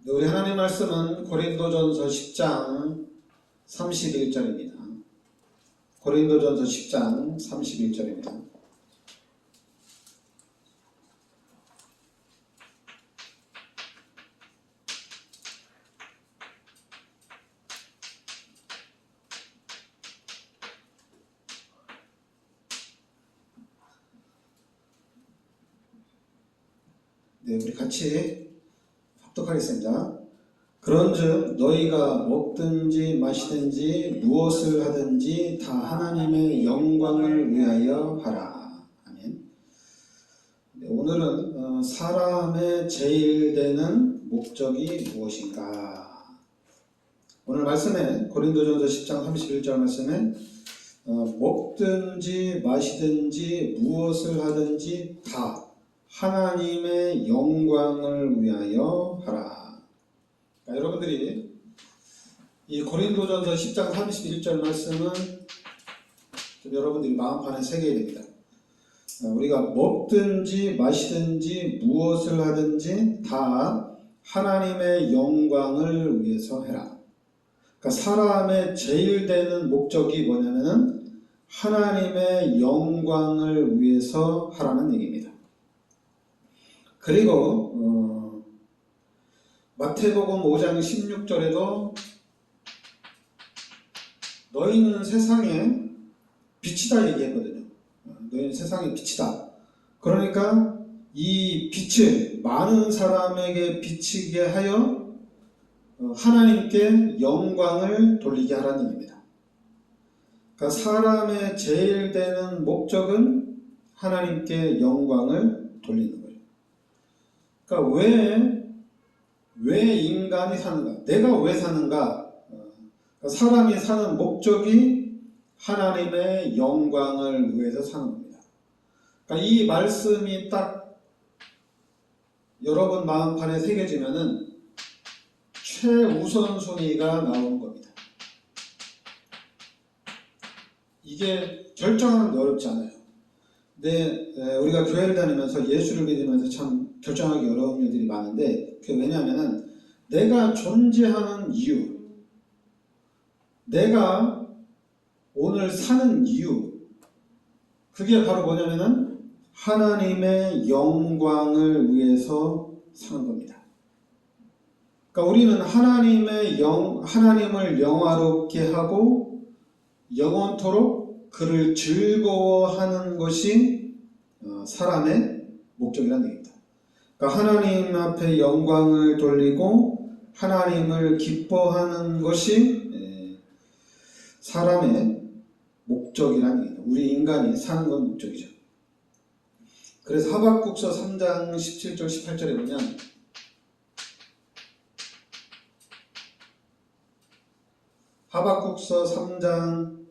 네, 우리 하나님 말씀은 고린도전서 10장 31절입니다. 고린도전서 10장 31절입니다. 네, 우리 같이 합독하겠습니다. 그런즉 너희가 먹든지 마시든지 무엇을 하든지 다 하나님의 영광을 위하여 하라. 아멘. 네, 오늘은 사람의 제일 되는 목적이 무엇인가? 오늘 말씀에 고린도전서 10장 31절 말씀에 먹든지 마시든지 무엇을 하든지 다 하나님의 영광을 위하여 하라. 그러니까 여러분들이 이 고린도전서 10장 31절 말씀은 좀 여러분들이 마음판에 새겨야 됩니다. 우리가 먹든지 마시든지 무엇을 하든지 다 하나님의 영광을 위해서 해라. 그러니까 사람의 제일 되는 목적이 뭐냐면은 하나님의 영광을 위해서 하라는 얘기입니다. 그리고 마태복음 5장 16절에도 너희는 세상의 빛이다 얘기했거든요. 너희는 세상의 빛이다. 그러니까 이 빛을 많은 사람에게 비치게 하여 하나님께 영광을 돌리게 하라는 얘기입니다. 그러니까 사람의 제일 되는 목적은 하나님께 영광을 돌리는 거예요. 그러니까 왜 인간이 사는가? 내가 왜 사는가? 그러니까 사람이 사는 목적이 하나님의 영광을 위해서 사는 겁니다. 그러니까 이 말씀이 딱 여러분 마음판에 새겨지면은 최우선순위가 나오는 겁니다. 이게 결정하는 게 어렵지 않아요. 근데 우리가 교회를 다니면서 예수를 믿으면서 참 결정하기 어려운 일들이 많은데 그게 왜냐하면 내가 존재하는 이유, 내가 오늘 사는 이유, 그게 바로 뭐냐면은 하나님의 영광을 위해서 사는 겁니다. 그러니까 우리는 하나님을 영화롭게 하고 영원토록 그를 즐거워하는 것이 사람의 목적이라는 얘기입니다. 그러니까 하나님 앞에 영광을 돌리고 하나님을 기뻐하는 것이 사람의 목적이라는 얘기입니다. 우리 인간이 사는 건 목적이죠. 그래서 하박국서 3장 17절 18절에 보면 하박국서 3장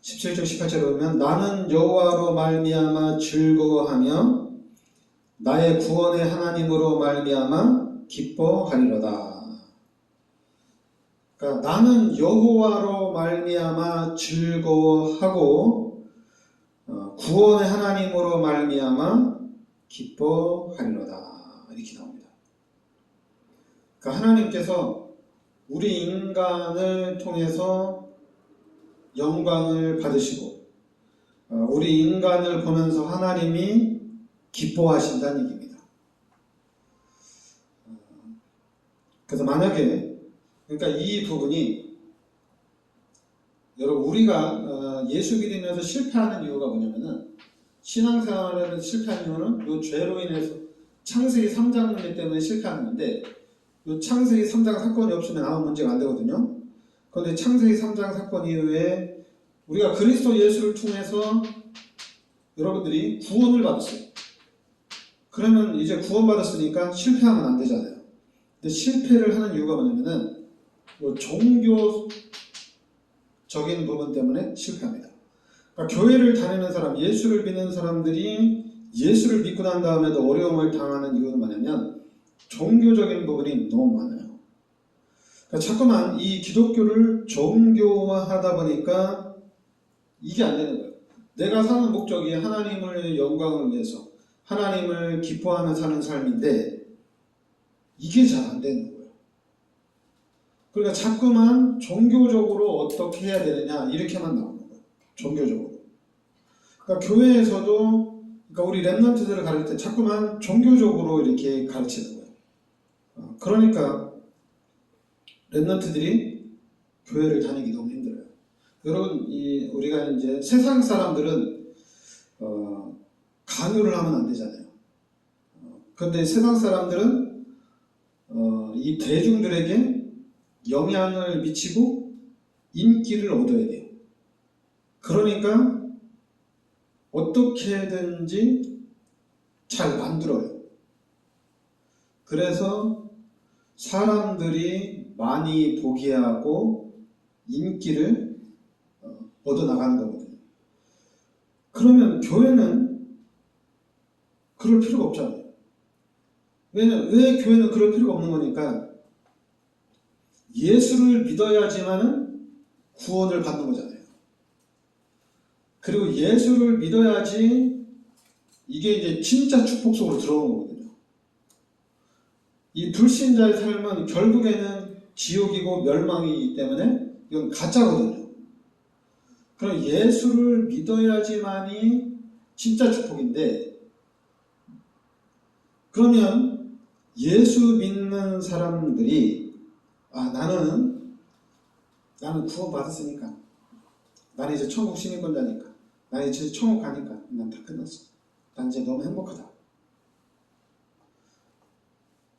17절 18절에 보면 나는 여호와로 말미암아 즐거워하며 나의 구원의 하나님으로 말미암아 기뻐하리로다. 그러니까 나는 여호와로 말미암아 즐거워하고 구원의 하나님으로 말미암아 기뻐하리로다. 이렇게 나옵니다. 그러니까 하나님께서 우리 인간을 통해서 영광을 받으시고 우리 인간을 보면서 하나님이 기뻐하신다는 얘기입니다. 그래서 만약에 그러니까 이 부분이 여러분 우리가 예수 믿으면서 실패하는 이유가 뭐냐면은 신앙생활을 실패하는 이유는 이 죄로 인해서 창세기 3장 문제 때문에 실패하는 건데 이 창세기 3장 사건이 없으면 아무 문제가 안 되거든요. 그런데 창세기 3장 사건 이후에 우리가 그리스도 예수를 통해서 여러분들이 구원을 받았어요. 그러면 이제 구원받았으니까 실패하면 안 되잖아요. 근데 실패를 하는 이유가 뭐냐면은 종교적인 부분 때문에 실패합니다. 그러니까 교회를 다니는 사람, 예수를 믿는 사람들이 예수를 믿고 난 다음에도 어려움을 당하는 이유는 뭐냐면 종교적인 부분이 너무 많아요. 그러니까 자꾸만 이 기독교를 종교화하다 보니까 이게 안 되는 거예요. 내가 사는 목적이 하나님을 영광을 위해서 하나님을 기뻐하며 사는 삶인데 이게 잘 안 되는 거예요. 그러니까 자꾸만 종교적으로 어떻게 해야 되느냐 이렇게만 나오는 거예요. 종교적으로. 그러니까 교회에서도 그러니까 우리 랩런트들을 가르칠 때 자꾸만 종교적으로 이렇게 가르치는 거예요. 그러니까 랩런트들이 교회를 다니기 너무 힘들어요. 여러분, 우리가 이제 세상 사람들은 강요를 하면 안 되잖아요. 그런데 세상 사람들은 이 대중들에게 영향을 미치고 인기를 얻어야 돼요. 그러니까 어떻게든지 잘 만들어요. 그래서 사람들이 많이 보게 하고 인기를 얻어나가는 거거든요. 그러면 교회는 그럴 필요가 없잖아요. 왜 교회는 그럴 필요가 없는 거니까 예수를 믿어야지만은 구원을 받는 거잖아요. 그리고 예수를 믿어야지 이게 이제 진짜 축복 속으로 들어오는 거거든요. 이 불신자의 삶은 결국에는 지옥이고 멸망이기 때문에 이건 가짜거든요. 그럼 예수를 믿어야지만이 진짜 축복인데, 그러면 예수 믿는 사람들이 나는 구원 받았으니까, 나는 이제 천국 시민권자니까, 나는 이제 천국 가니까 난 다 끝났어. 난 이제 너무 행복하다.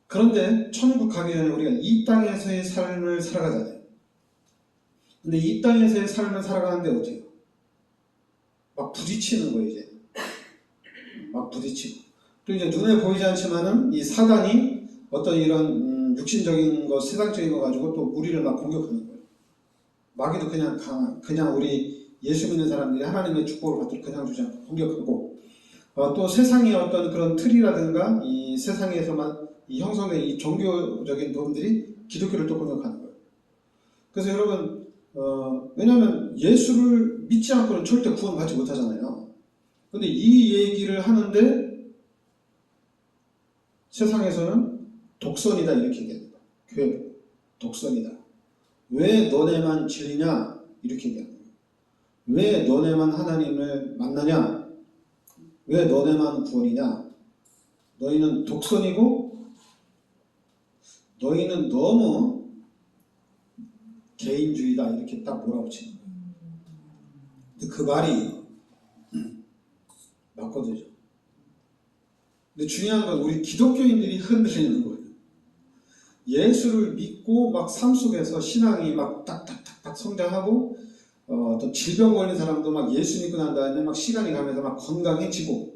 그런데 천국 가기 전에 우리가 이 땅에서의 삶을 살아가잖아요. 근데 이 땅에서의 삶을 살아가는데 어때요? 막 부딪히는 거예요, 이제. 막 부딪히고. 또 이제 눈에 보이지 않지만은 이 사단이 어떤 이런 육신적인 거, 세상적인 거 가지고 또 우리를 막 공격하는 거예요. 마귀도 그냥 우리 예수 믿는 사람들이 하나님의 축복을 받도록 그냥 주지 않고 공격하고, 또 세상의 어떤 그런 틀이라든가 이 세상에서만 이 형성된 이 종교적인 부분들이 기독교를 또 공격하는 거예요. 그래서 여러분, 왜냐하면 예수를 믿지 않고는 절대 구원받지 못하잖아요. 근데 이 얘기를 하는데 세상에서는 독선이다 이렇게 얘기합니다. 교회 독선이다. 왜 너네만 진리냐 이렇게 얘기합니다. 왜 너네만 하나님을 만나냐? 왜 너네만 구원이냐? 너희는 독선이고 너희는 너무 개인주의다 이렇게 딱 몰아붙이는 거예요. 근데 그 말이 맞거든요. 근데 중요한 건 우리 기독교인들이 흔들리는 거예요. 예수를 믿고 막 삶 속에서 신앙이 막 딱딱딱딱 성장하고 또 질병 걸린 사람도 막 예수 믿고 난 다음에 막 시간이 가면서 막 건강해지고,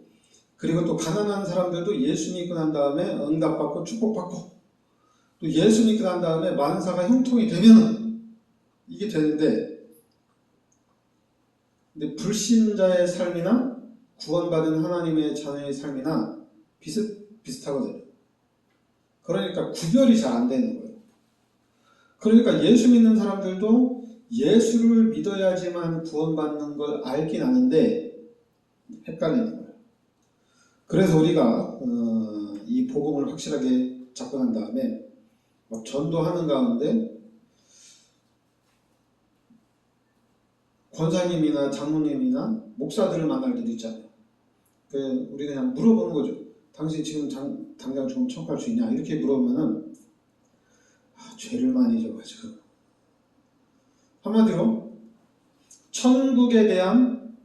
그리고 또 가난한 사람들도 예수 믿고 난 다음에 응답받고 축복받고, 또 예수 믿고 난 다음에 만사가 형통이 되면은 이게 되는데, 근데 불신자의 삶이나 구원받은 하나님의 자녀의 삶이나 비슷하거든요. 그러니까 구별이 잘 안 되는 거예요. 그러니까 예수 믿는 사람들도 예수를 믿어야지만 구원받는 걸 알긴 아는데 헷갈리는 거예요. 그래서 우리가 이 복음을 확실하게 잡고 난 다음에 막 전도하는 가운데 권사님이나 장로님이나 목사들을 만날 때도 있잖아요. 우리 그냥 물어보는 거죠. 당신 지금 당장 좀 천국할 수 있냐? 이렇게 물어보면은 죄를 많이 져가지고, 한마디로 천국에 대한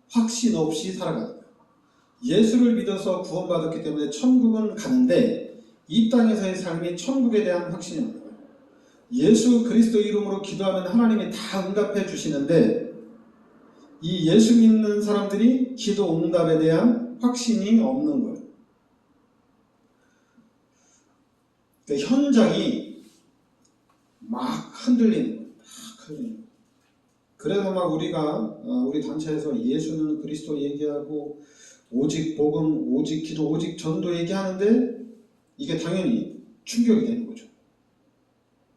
확신 없이 살아가는 거예요. 예수를 믿어서 구원받았기 때문에 천국은 가는데 이 땅에서의 삶이 천국에 대한 확신이 없는 거예요. 예수 그리스도 이름으로 기도하면 하나님이 다 응답해 주시는데 이 예수 믿는 사람들이 기도 응답에 대한 확신이 없는 거예요. 그러니까 현장이 막 흔들리는 거예요. 막 흔들리는 거예요. 그래서 막 우리 단체에서 예수는 그리스도 얘기하고 오직 복음, 오직 기도, 오직 전도 얘기하는데 이게 당연히 충격이 되는 거죠.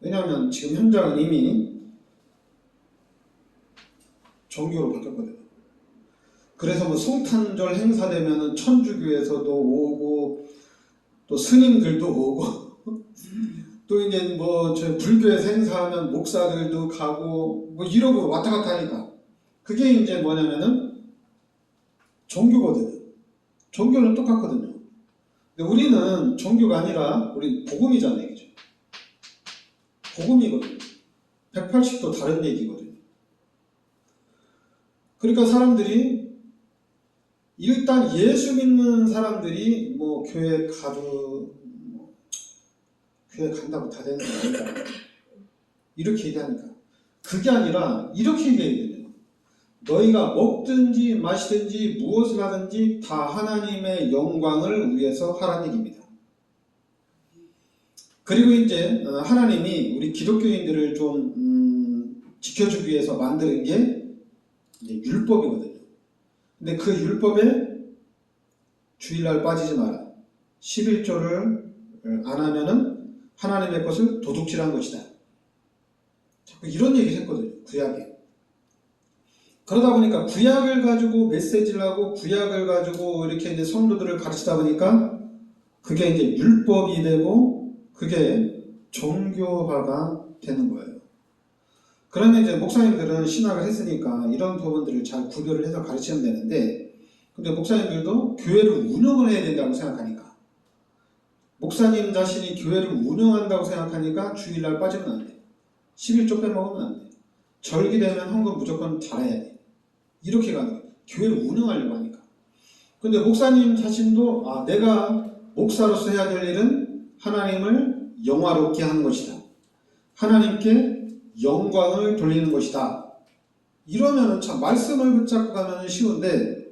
왜냐하면 지금 현장은 이미 종교로 바뀌었거든요. 그래서 뭐 성탄절 행사되면은 천주교에서도 오고 또 스님들도 오고 또 이제 뭐 저 불교에 생사하면 목사들도 가고 뭐 이러고 왔다 갔다 하니까 그게 이제 뭐냐면은 종교거든요. 종교는 똑같거든요. 근데 우리는 종교가 아니라 우리 복음이잖아요. 그죠? 복음이거든요. 180도 다른 얘기거든요. 그러니까 사람들이 일단 예수 믿는 사람들이 뭐 교회 가도 뭐 교회 간다고 다 되는 거 아니다. 이렇게 얘기하니까 그게 아니라 이렇게 얘기해야 돼요. 너희가 먹든지 마시든지 무엇을 하든지 다 하나님의 영광을 위해서 하라는 얘기입니다. 그리고 이제 하나님이 우리 기독교인들을 좀 지켜주기 위해서 만드는 게 이제 율법이거든요. 근데 그 율법에 주일날 빠지지 마라. 11조를 안 하면은 하나님의 것을 도둑질한 것이다. 자꾸 이런 얘기를 했거든요. 구약에. 그러다 보니까 구약을 가지고 메시지를 하고 구약을 가지고 이렇게 이제 성도들을 가르치다 보니까 그게 이제 율법이 되고 그게 종교화가 되는 거예요. 그러면 이제 목사님들은 신학을 했으니까 이런 부분들을 잘 구별을 해서 가르치면 되는데 근데 목사님들도 교회를 운영을 해야 된다고 생각하니까 목사님 자신이 교회를 운영한다고 생각하니까 주일날 빠지면 안 돼. 11조 빼먹으면 안 돼. 절기되면 헌금 무조건 잘해야 돼. 이렇게 가는 거예요. 교회를 운영하려고 하니까. 근데 목사님 자신도 내가 목사로서 해야 될 일은 하나님을 영화롭게 하는 것이다. 하나님께 영광을 돌리는 것이다. 이러면은 참 말씀을 붙잡고 가면 쉬운데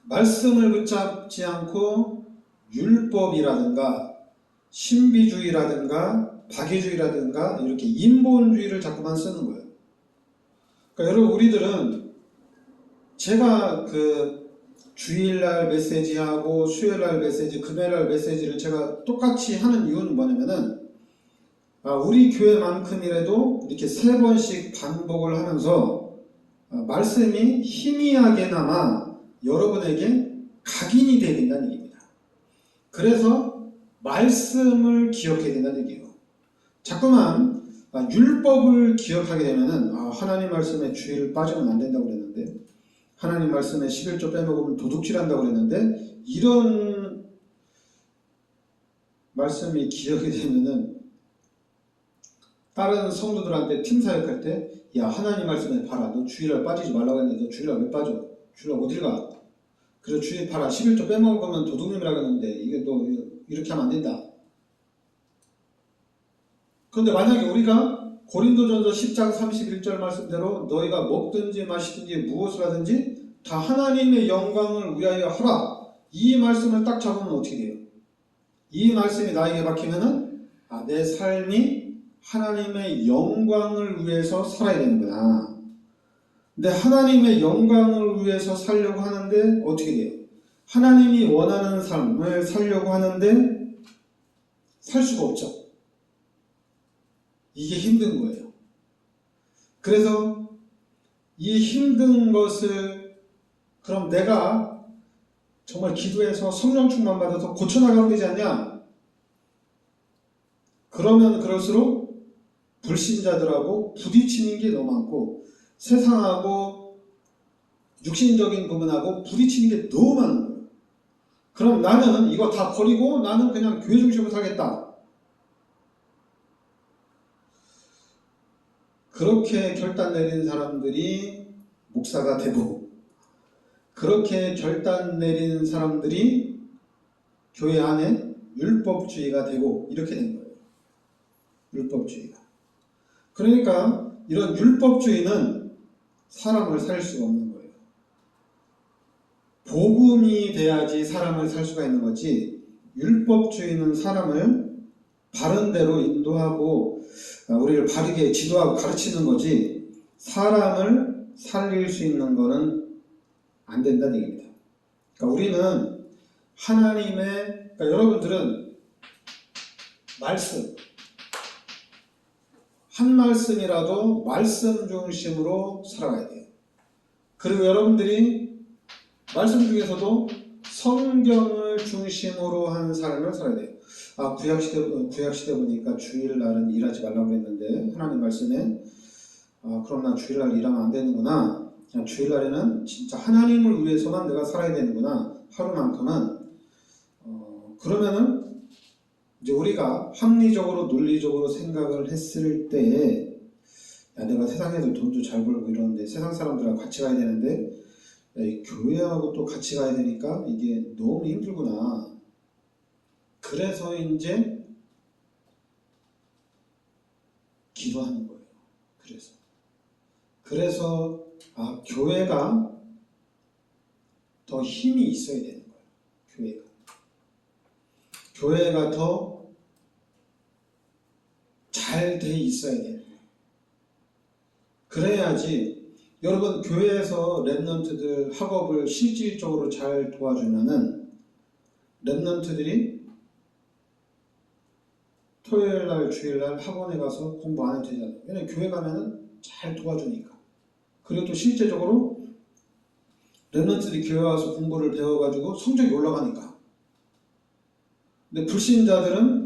말씀을 붙잡지 않고 율법이라든가 신비주의라든가 박애주의라든가 이렇게 인본주의를 자꾸만 쓰는 거예요. 그러니까 여러분 우리들은 제가 그 주일날 메시지하고 수요일날 메시지, 금요일날 메시지를 제가 똑같이 하는 이유는 뭐냐면은 우리 교회만큼이라도 이렇게 3번씩 반복을 하면서 말씀이 희미하게나마 여러분에게 각인이 되어야 된다는 얘기입니다. 그래서 말씀을 기억해야 된다는 얘기예요. 자꾸만 율법을 기억하게 되면은 하나님 말씀에 주의를 빠지면 안 된다고 그랬는데 하나님 말씀에 11조 빼먹으면 도둑질한다고 그랬는데 이런 말씀이 기억이 되면은 다른 성도들한테 팀 사역할 때 야 하나님 말씀에 봐라 너 주일날 빠지지 말라고 했는데 너 주일날 왜 빠져? 주일날 어딜 가? 그래서 주일 봐라 11조 빼먹으면 도둑님이라고 했는데 이게 너 이렇게 하면 안 된다. 그런데 만약에 우리가 고린도전서 10장 31절 말씀대로 너희가 먹든지 마시든지 무엇을 하든지 다 하나님의 영광을 위하여 하라. 이 말씀을 딱 잡으면 어떻게 돼요? 이 말씀이 나에게 박히면은 내 삶이 하나님의 영광을 위해서 살아야 되는구나. 근데 하나님의 영광을 위해서 살려고 하는데 어떻게 돼요? 하나님이 원하는 삶을 살려고 하는데 살 수가 없죠. 이게 힘든 거예요. 그래서 이 힘든 것을 그럼 내가 정말 기도해서 성령 충만 받아서 고쳐나가면 되지 않냐? 그러면 그럴수록 불신자들하고 부딪히는 게 너무 많고 세상하고 육신적인 부분하고 부딪히는 게 너무 많은 거예요. 그럼 나는 이거 다 버리고 나는 그냥 교회 중심으로 살겠다. 그렇게 결단 내린 사람들이 목사가 되고 그렇게 결단 내린 사람들이 교회 안에 율법주의가 되고 이렇게 된 거예요. 율법주의가. 그러니까 이런 율법주의는 사람을 살 수가 없는 거예요. 복음이 돼야지 사람을 살 수가 있는 거지 율법주의는 사람을 바른 대로 인도하고 우리를 바르게 지도하고 가르치는 거지 사람을 살릴 수 있는 거는 안 된다는 얘기입니다. 그러니까 우리는 하나님의 그러니까 여러분들은 말씀 한 말씀이라도 말씀 중심으로 살아가야 돼요. 그리고 여러분들이 말씀 중에서도 성경을 중심으로 한 삶을 살아야 돼요. 구약시대 보니까 주일날은 일하지 말라고 그랬는데 하나님 말씀에 그럼 나 주일날 일하면 안 되는구나. 주일날에는 진짜 하나님을 위해서만 내가 살아야 되는구나. 하루만큼은. 그러면은 이제 우리가 합리적으로 논리적으로 생각을 했을 때에 내가 세상에서 돈도 잘 벌고 이러는데 세상 사람들하고 같이 가야 되는데 이 교회하고 또 같이 가야 되니까 이게 너무 힘들구나. 그래서 이제 기도하는 거예요. 그래서 교회가 더 힘이 있어야 되는 거예요. 교회가 더 잘 돼 있어야 되는 거예요. 그래야지 여러분 교회에서 랩런트들 학업을 실질적으로 잘 도와주면은 랩런트들이 토요일날 주일날 학원에 가서 공부 안 해도 되잖아요. 왜냐면 교회 가면은 잘 도와주니까. 그리고 또 실제적으로 랩런트들이 교회 와서 공부를 배워가지고 성적이 올라가니까. 근데 불신자들은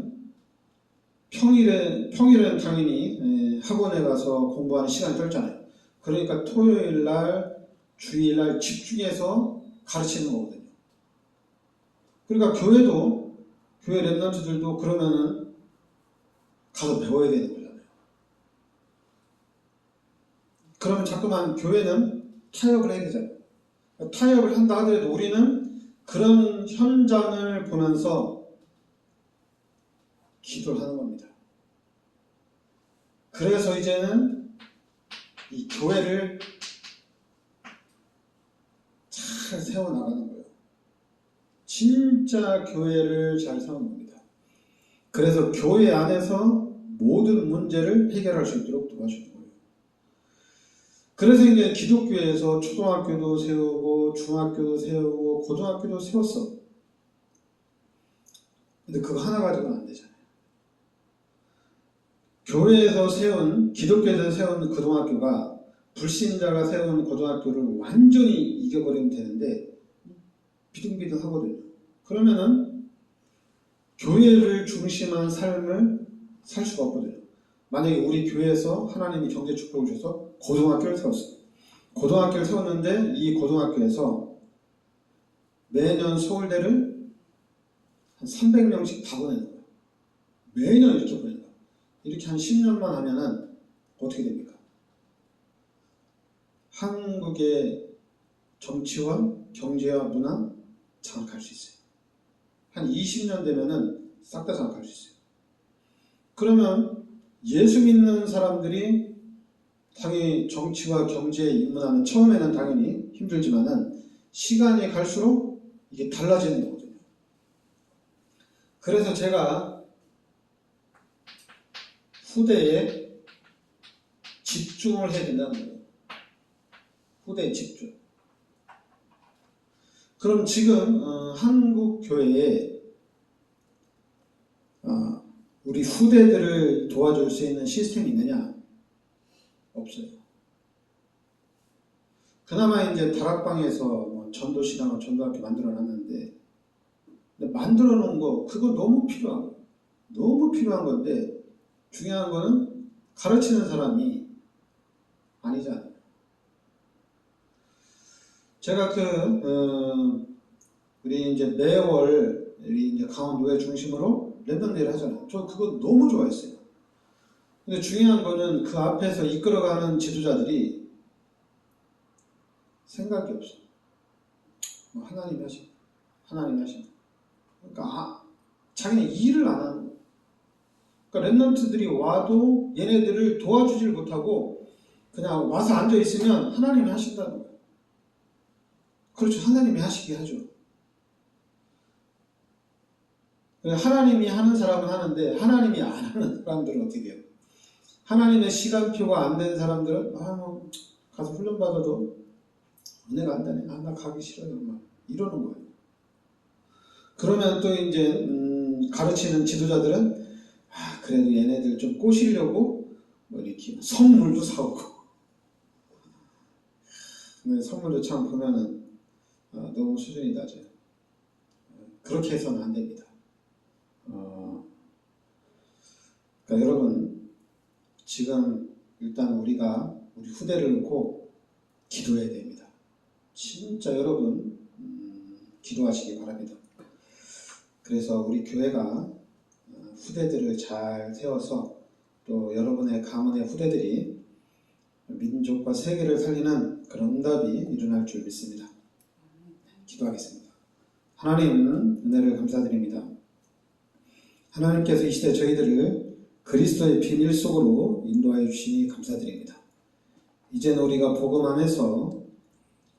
평일에는 당연히 학원에 가서 공부하는 시간이 짧잖아요. 그러니까 토요일날, 주일날 집중해서 가르치는 거거든요. 그러니까 교회 랩런트들도 그러면은 가서 배워야 되는 거잖아요. 그러면 자꾸만 교회는 타협을 해야 되잖아요. 타협을 한다 하더라도 우리는 그런 현장을 보면서 기도를 하는 겁니다. 그래서 이제는 이 교회를 잘 세워나가는 거예요. 진짜 교회를 잘 세우는 겁니다. 그래서 교회 안에서 모든 문제를 해결할 수 있도록 도와주는 거예요. 그래서 이제 기독교에서 초등학교도 세우고 중학교도 세우고 고등학교도 세웠어. 근데 그거 하나 가지고는 안 되잖아요. 기독교에서 세운 고등학교가 불신자가 세운 고등학교를 완전히 이겨버리면 되는데 비등비등하거든요. 그러면은 교회를 중심한 삶을 살 수가 없거든요. 만약에 우리 교회에서 하나님이 경제 축복을 주셔서 고등학교를 세웠어요. 고등학교를 세웠는데 이 고등학교에서 매년 서울대를 한 300명씩 다 보내는 거예요. 매년 이렇게 보내는 거예요. 이렇게 한 10년만 하면은 어떻게 됩니까? 한국의 정치와 경제와 문화 장악할 수 있어요. 한 20년 되면은 싹 다 장악할 수 있어요. 그러면 예수 믿는 사람들이 당연히 정치와 경제에 입문하면 처음에는 당연히 힘들지만은 시간이 갈수록 이게 달라지는 거거든요. 그래서 제가 후대에 집중을 해야 된다는 거예요. 후대에 집중. 그럼 지금 한국 교회에 우리 후대들을 도와줄 수 있는 시스템이 있느냐? 없어요. 그나마 이제 다락방에서 전도시당, 전도학교 만들어놨는데 만들어 놓은 거 그거 너무 필요한 거예요. 너무 필요한 건데 중요한 거는 가르치는 사람이 아니잖아요. 제가 우리 이제 매월 우리 이제 강원도회 중심으로 랜덤데이를 하잖아요. 저 그거 너무 좋아했어요. 근데 중요한 거는 그 앞에서 이끌어가는 지도자들이 생각이 없어. 하나님이 하신. 그러니까 자기는 일을 안 하는 거예요. 그러니까 랩런트들이 와도 얘네들을 도와주질 못하고 그냥 와서 앉아 있으면 하나님이 하신다는 거예요. 그렇죠. 하나님이 하시게 하죠. 하나님이 하는 사람은 하는데 하나님이 안 하는 사람들은 어떻게 해요? 하나님의 시간표가 안 된 사람들은 가서 훈련 받아도 은혜가 안 되네. 나 가기 싫어요. 막 이러는 거예요. 그러면 또 이제 가르치는 지도자들은 그래도 얘네들 좀 꼬시려고 이렇게 선물도 사오고. 근데 선물도 참 보면은 너무 수준이 낮아요. 그렇게 해서는 안 됩니다. 그러니까 여러분 지금 일단 우리가 우리 후대를 놓고 기도해야 됩니다. 진짜 여러분 기도하시기 바랍니다. 그래서 우리 교회가 후대들을 잘 세워서 또 여러분의 가문의 후대들이 민족과 세계를 살리는 그런 응답이 일어날 줄 믿습니다. 기도하겠습니다. 하나님 은혜를 감사드립니다. 하나님께서 이 시대 저희들을 그리스도의 비밀 속으로 인도하여 주시니 감사드립니다. 이제는 우리가 복음 안에서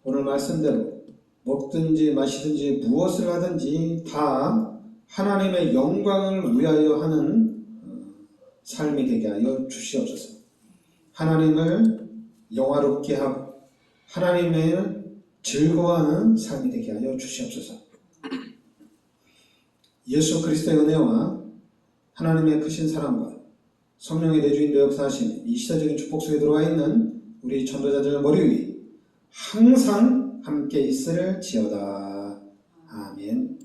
오늘 말씀대로 먹든지 마시든지 무엇을 하든지 다 하나님의 영광을 위하여 하는 삶이 되게 하여 주시옵소서. 하나님을 영화롭게 하고 하나님을 즐거워하는 삶이 되게 하여 주시옵소서. 예수 그리스도의 은혜와 하나님의 크신 사랑과 성령의 내주인도 역사하신 이 시대적인 축복 속에 들어와 있는 우리 전도자들 머리 위 항상 함께 있을지어다. 아멘.